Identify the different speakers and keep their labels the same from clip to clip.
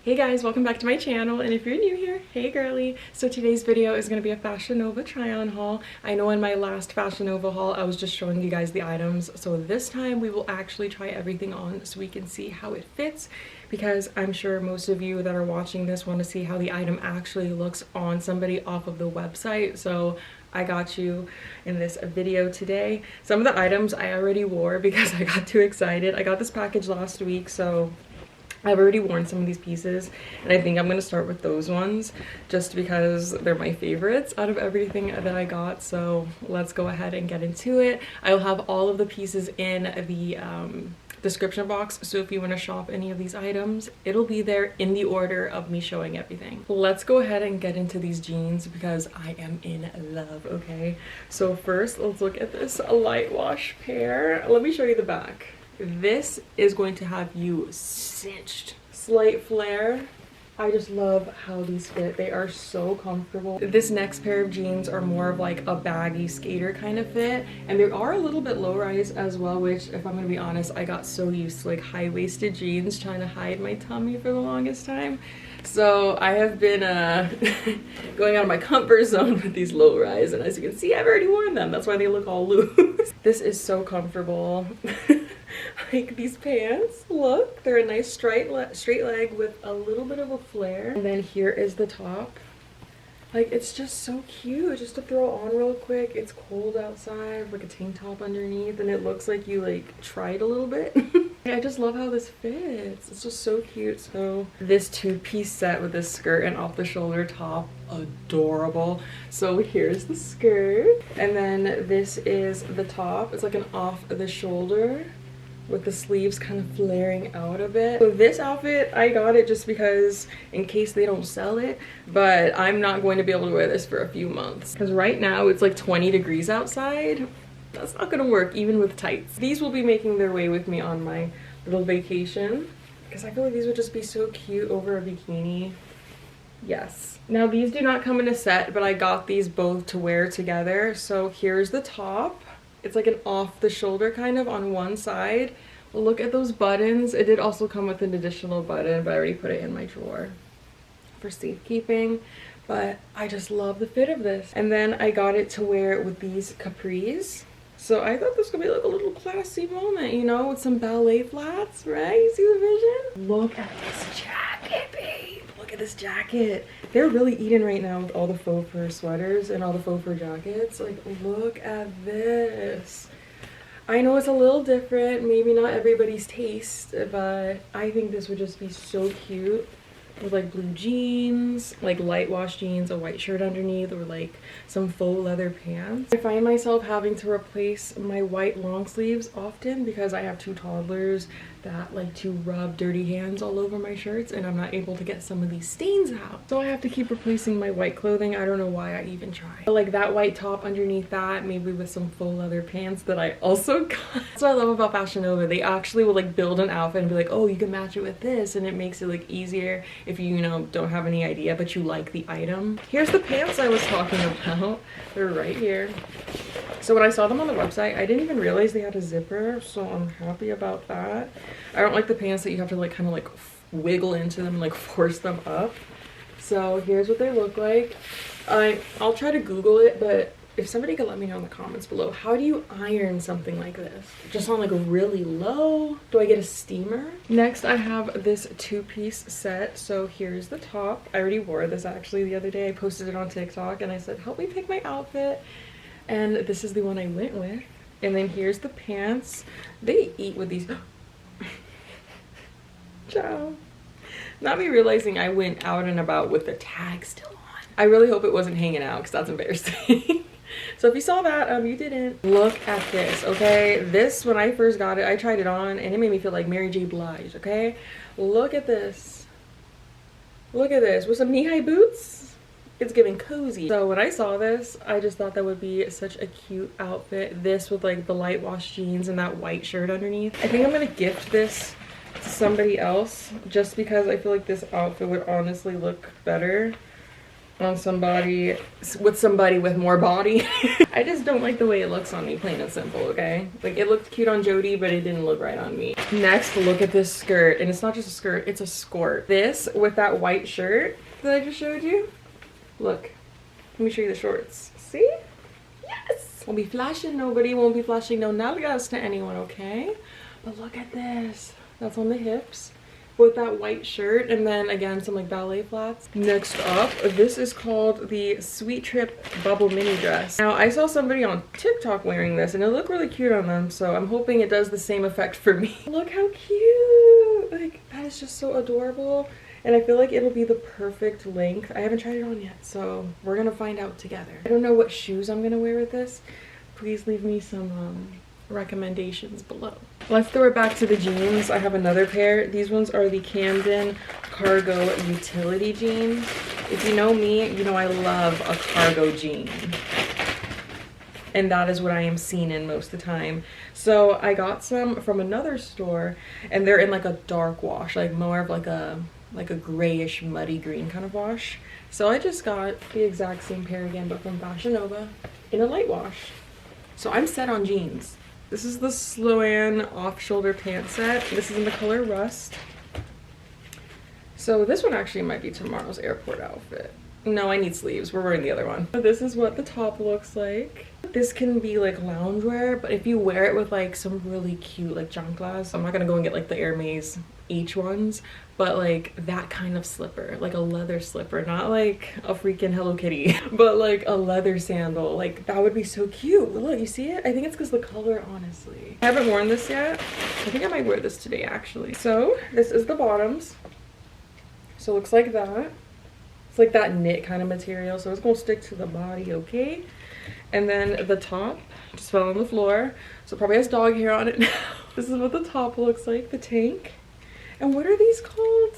Speaker 1: Hey guys, welcome back to my channel, and if you're new here, hey girly. So today's video is going to be a Fashion Nova try-on haul. I know in my last Fashion Nova haul I was just showing you guys the items, so this time we will actually try everything on so we can see how it fits, because I'm sure most of you that are watching this want to see how the item actually looks on somebody off of the website. So I got you in this video today. Some of the items I already wore because I got too excited. I got this package last week, so I've already worn some of these pieces, and I think I'm going to start with those ones just because they're my favorites out of everything that I got. So let's go ahead and get into it. I'll have all of the pieces in the description box, so if you want to shop any of these items, it'll be there in the order of me showing everything. Let's go ahead and get into these jeans because I am in love, okay? So first, let's look at this light wash pair. Let me show you the back. This is going to have you cinched. Slight flare. I just love how these fit. They are so comfortable. This next pair of jeans are more of like a baggy skater kind of fit, and they are a little bit low rise as well, which, if I'm gonna be honest, I got so used to like high-waisted jeans trying to hide my tummy for the longest time. So I have been going out of my comfort zone with these low rise, and as you can see, I've already worn them. That's why they look all loose. This is so comfortable. Like these pants, look, they're a nice straight leg with a little bit of a flare. And then here is the top. Like, it's just so cute just to throw on real quick. It's cold outside, like a tank top underneath, and it looks like you like tried a little bit. I just love how this fits. It's just so cute. So this two-piece set with this skirt and off-the-shoulder top, adorable. So here's the skirt, and then this is the top. It's like an off-the-shoulder with the sleeves kind of flaring out a bit. So this outfit, I got it just because in case they don't sell it, but I'm not going to be able to wear this for a few months because right now it's like 20 degrees outside. That's not gonna work even with tights. These will be making their way with me on my little vacation because I feel like these would just be so cute over a bikini. Yes. Now these do not come in a set, but I got these both to wear together. So here's the top. It's like an off-the-shoulder kind of on one side. Look at those buttons. It did also come with an additional button, but I already put it in my drawer for safekeeping. But I just love the fit of this. And then I got it to wear with these capris. So I thought this would be like a little classy moment, you know, with some ballet flats, right? You see the vision? Look at this jacket, babe. Look at this jacket. They're really eating right now with all the faux fur sweaters and all the faux fur jackets. Like, look at this. I know it's a little different, maybe not everybody's taste, but I think this would just be so cute with like blue jeans, like light wash jeans, a white shirt underneath, or like some faux leather pants. I find myself having to replace my white long sleeves often because I have two toddlers that like to rub dirty hands all over my shirts, and I'm not able to get some of these stains out. So I have to keep replacing my white clothing. I don't know why I even try. But like that white top underneath that, maybe with some faux leather pants that I also got. That's what I love about Fashion Nova. They actually will like build an outfit and be like, oh, you can match it with this, and it makes it like easier if you know, don't have any idea but you like the item. Here's the pants I was talking about. They're right here. So when I saw them on the website, I didn't even realize they had a zipper, so I'm happy about that. I don't like the pants that you have to like kind of like wiggle into them and like force them up. So here's what they look like. I'll try to Google it, but if somebody could let me know in the comments below, how do you iron something like this? Just on like a really low? Do I get a steamer? Next, I have this two-piece set. So here's the top. I already wore this actually the other day. I posted it on TikTok and I said, help me pick my outfit. And this is the one I went with. And then here's the pants. They eat with these. Ciao. Not me realizing I went out and about with the tag still on. I really hope it wasn't hanging out because that's embarrassing. So if you saw that, you didn't. Look at this, okay? This, when I first got it, I tried it on and it made me feel like Mary J. Blige, okay? Look at this. Look at this. With some knee-high boots, it's giving cozy. So when I saw this, I just thought that would be such a cute outfit. This with like the light wash jeans and that white shirt underneath. I think I'm gonna gift this to somebody else just because I feel like this outfit would honestly look better on somebody with more body. I just don't like the way it looks on me, plain and simple, okay? Like, it looked cute on Jody, but it didn't look right on me. Next, look at this skirt. And it's not just a skirt, it's a skort. This with that white shirt that I just showed you. Look, let me show you the shorts. See? Yes! Won't be flashing nobody, won't be flashing no nalgas to anyone, okay? But look at this. That's on the hips with that white shirt, and then again some like ballet flats. Next up, this is called the Sweet Trip Bubble Mini Dress. Now, I saw somebody on TikTok wearing this and it looked really cute on them, so I'm hoping it does the same effect for me. Look how cute! Like, that is just so adorable, and I feel like it'll be the perfect length. I haven't tried it on yet, so we're gonna find out together. I don't know what shoes I'm gonna wear with this. Please leave me some recommendations below. Let's throw it back to the jeans. I have another pair. These ones are the Camden cargo utility jeans. If you know me, you know I love a cargo jean, and that is what I am seen in most of the time. So I got some from another store, and they're in like a dark wash, like more of like a grayish muddy green kind of wash. So I just got the exact same pair again, but from Fashion Nova in a light wash. So I'm set on jeans. This is the Sloane off-shoulder pant set. This is in the color Rust. So this one actually might be tomorrow's airport outfit. No, I need sleeves. We're wearing the other one. This is what the top looks like. This can be like loungewear, but if you wear it with like some really cute like chanclas, I'm not gonna go and get like the Hermes H ones, but like that kind of slipper, like a leather slipper, not like a freaking Hello Kitty, but like a leather sandal. Like, that would be so cute. Look, you see it? I think it's because the color, honestly. I haven't worn this yet. I think I might wear this today actually. So this is the bottoms. So it looks like that. It's like that knit kind of material, so it's gonna stick to the body, okay? And then the top just fell on the floor, so it probably has dog hair on it now. This is what the top looks like, the tank. And what are these called?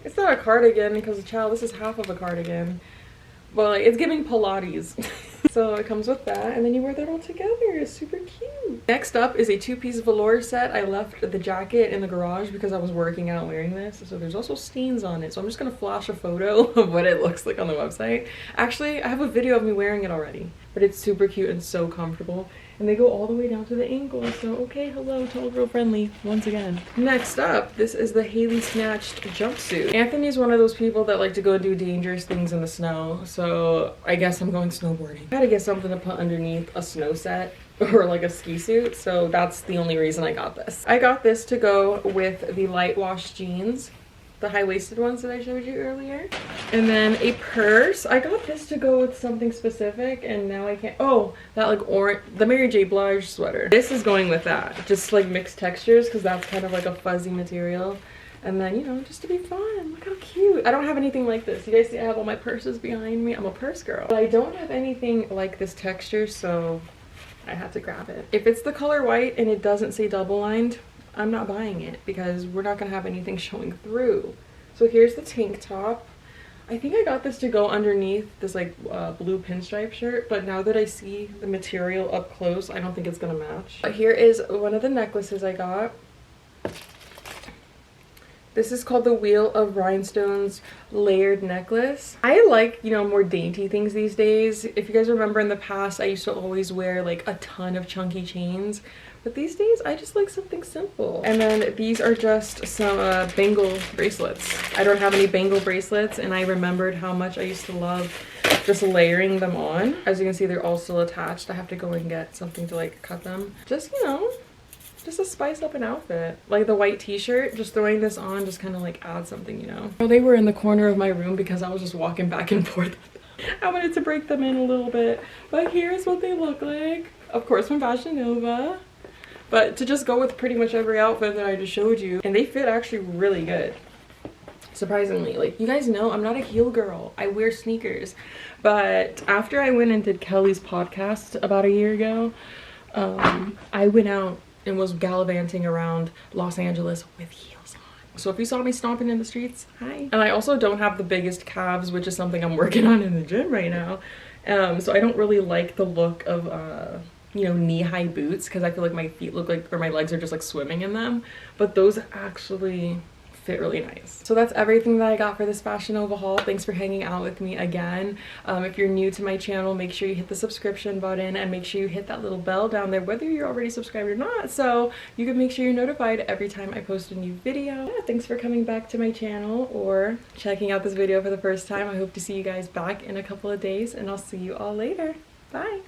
Speaker 1: It's not a cardigan because, child, this is half of a cardigan. Well, like, it's giving Pilates. So it comes with that, and then you wear that all together. It's super cute. Next up is a two-piece velour set. I left the jacket in the garage because I was working out wearing this, so there's also stains on it. So I'm just gonna flash a photo of what it looks like on the website. Actually, I have a video of me wearing it already, but it's super cute and so comfortable. And they go all the way down to the ankle, so okay, hello, tall girl friendly once again. Next up, this is the Haley Snatched jumpsuit. Anthony's one of those people that like to go do dangerous things in the snow, so I guess I'm going snowboarding. I gotta get something to put underneath a snow set or like a ski suit, so that's the only reason I got this. I got this to go with the light wash jeans, the high-waisted ones that I showed you earlier. And then a purse. I got this to go with something specific, and now I can't. Oh, that like orange, the Mary J. Blige sweater. This is going with that. Just like mixed textures, because that's kind of like a fuzzy material. And then, you know, just to be fun. Look how cute. I don't have anything like this. You guys see I have all my purses behind me. I'm a purse girl. But I don't have anything like this texture, so I had to grab it. If it's the color white and it doesn't say double lined, I'm not buying it because we're not gonna have anything showing through. So here's the tank top. I think I got this to go underneath this like blue pinstripe shirt, but now that I see the material up close, I don't think it's gonna match. Here is one of the necklaces I got. This is called the Wheel of Rhinestones layered necklace. I like, you know, more dainty things these days. If you guys remember in the past, I used to always wear like a ton of chunky chains. But these days, I just like something simple. And then these are just some bangle bracelets. I don't have any bangle bracelets, and I remembered how much I used to love just layering them on. As you can see, they're all still attached. I have to go and get something to like cut them. Just, you know, just to spice up an outfit. Like the white t-shirt, just throwing this on just kind of like add something, you know. Well, they were in the corner of my room because I was just walking back and forth. I wanted to break them in a little bit. But here's what they look like. Of course, from Fashion Nova. But to just go with pretty much every outfit that I just showed you. And they fit actually really good. Surprisingly. Like, you guys know I'm not a heel girl. I wear sneakers. But after I went and did Kelly's podcast about a year ago, I went out and was gallivanting around Los Angeles with heels on. So if you saw me stomping in the streets, hi. And I also don't have the biggest calves, which is something I'm working on in the gym right now. So I don't really like the look of you know, knee-high boots because I feel like my feet look like, or my legs are just like swimming in them. But those actually fit really nice. So that's everything that I got for this Fashion Nova haul. Thanks for hanging out with me again. If you're new to my channel, make sure you hit the subscription button and make sure you hit that little bell down there, whether you're already subscribed or not, so you can make sure you're notified every time I post a new video. Yeah, thanks for coming back to my channel or checking out this video for the first time. I hope to see you guys back in a couple of days, and I'll see you all later. Bye!